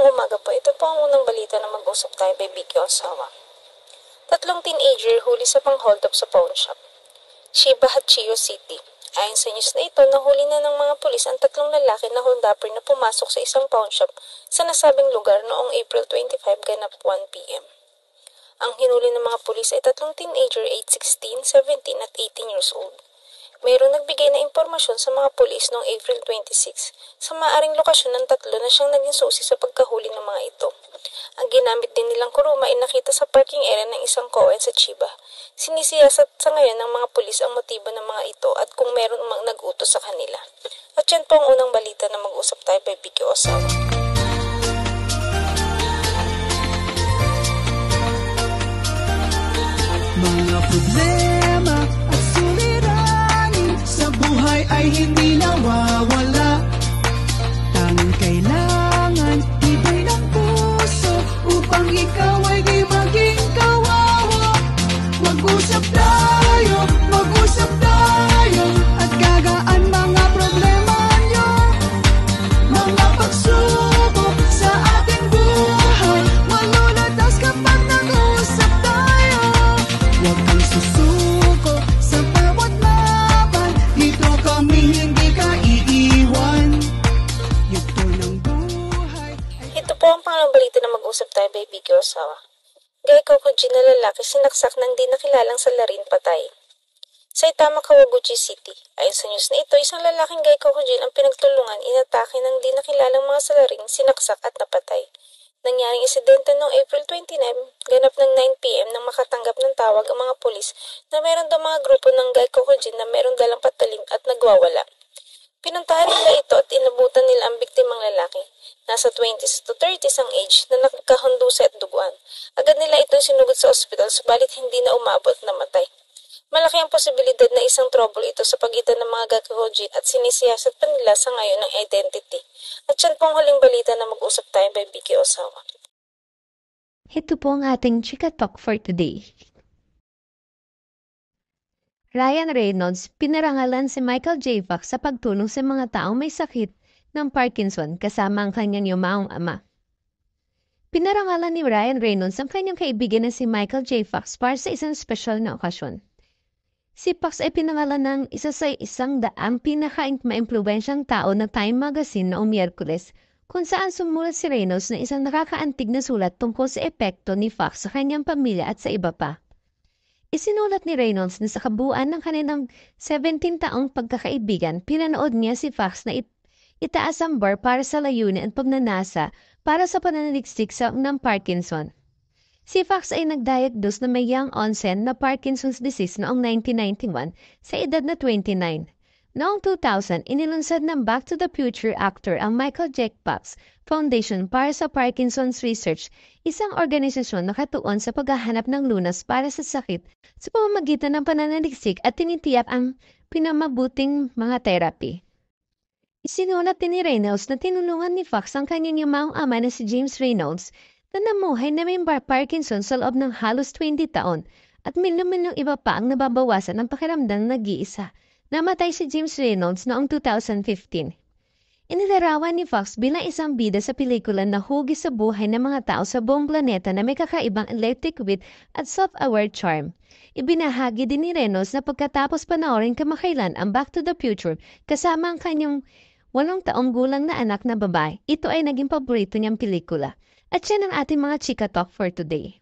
Magandang umaga po. Ito po ang unang balita na mag-usap tayo by Vicky Osawa. 3 teenager huli sa pang-hold up sa pawn shop. Shiba, Hachio City. Ayon sa news na ito, nahuli na ng mga pulis ang 3 lalaki na hold-upper na pumasok sa isang pawn shop sa nasabing lugar noong April 25 ganap 1 p.m. Ang hinuli ng mga pulis ay 3 teenager aged 16, 17 at 18 years old. Mayroong nagbigay na impormasyon sa mga pulis noong April 26 sa maaaring lokasyon ng 3 na siyang naging susi sa pagkahuli ng mga ito. Ang ginamit din nilang kuruma ay nakita sa parking area ng isang Cohen sa Chiba. Sinisiyasat sa ngayon ng mga pulis ang motibo ng mga ito at kung meron mang nag-utos sa kanila. At yan po ang unang balita na mag-usap tayo by Vicky Osawa. Mga problema at suliranin sa buhay ay hindi nawawala. Tanging kailangan ibay ng puso upang ikaw ay di maging kawawa. Mag-usap tayo at gagaan mga problema nyo. Mga pagsubok sa ating buhay malulutas kapag nag-usap tayo. Huwag kang susuko sa bawat laban, dito kami hindi ka iiwan. Yugto ng buhay. Ito po ang pangalang balita na mag-usap tayo by Vicky Osawa. Gaiko Kojin na lalaki sinaksak ng di nakilalang salarin patay. Saitama, Kawaguchi City. Ayon sa news na ito, isang lalaking Gaiko Kojin ang pinagtulungan, inatake ng di nakilalang mga salaring, sinaksak at napatay. Nangyaring insidente noong April 29, ganap ng 9 p.m. nang makatanggap ng tawag ang mga pulis na meron daw mga grupo ng Gaiko Kojin na meron dalang patalim at nagwawala. Pinuntahan nila ito at inabutan nila ang biktimang lalaki. Nasa 20s to 30s ang age na nakakahundusa at duguan. Agad nila itong sinugod sa ospital subalit hindi na umabot na matay. Malaki ang posibilidad na isang trouble ito sa pagitan ng mga Gaikokojin at sinisiyasat pa nila sa ngayon ng identity. At yan po ang huling balita na mag-usap tayo by Vicky Osawa. Ito po ang ating Chika Talk for today. Ryan Reynolds, pinarangalan si Michael J. Fox sa pagtulong sa mga taong may sakit ng Parkinson kasama ang kanyang yumaong ama. Pinarangalan ni Ryan Reynolds ang kanyang kaibigan na si Michael J. Fox para sa isang special na okasyon. Si Fox ay pinangalan ng isa sa 100 pinaka-maimpluwensyang tao na Time Magazine noong Miyerkules, kung saan sumulat si Reynolds na isang nakakaantig na sulat tungkol sa epekto ni Fox sa kanyang pamilya at sa iba pa. Isinulat ni Reynolds na sa kabuuan ng kanilang 17 taong pagkakaibigan, pinanood niya si Fox na itaas ang bar para sa layunin at pagnanasa para sa pananaliksik ng Parkinson. Si Fox ay nagdiagnose na may young onset na Parkinson's disease noong 1991 sa edad na 29. Noong 2000, inilunsad ng Back to the Future actor ang Michael J. Fox Foundation para sa Parkinson's Research, isang organisasyon na katuon sa paghahanap ng lunas para sa sakit sa pamamagitan ng pananaliksik at tinitiyak ang pinamabuting mga therapy. Isinulat din ni Reynolds na tinulungan ni Fox ang kanyang yumaong ama na si James Reynolds na namuhay na may Parkinson sa loob ng halos 20 taon at milyong iba pa ang nababawasan ng pakiramdam na nag-iisa. Namatay si James Reynolds noong 2015. Inilarawan ni Fox bilang isang bida sa pelikula na hugis sa buhay ng mga tao sa buong planeta na may kakaibang electric wit at self-aware charm. Ibinahagi din ni Reynolds na pagkatapos panoorin kamakailan ang Back to the Future kasama ang kanyang 8 taong gulang na anak na babae, ito ay naging paborito niyang pelikula. At yan ang ating mga Chika Talk for today.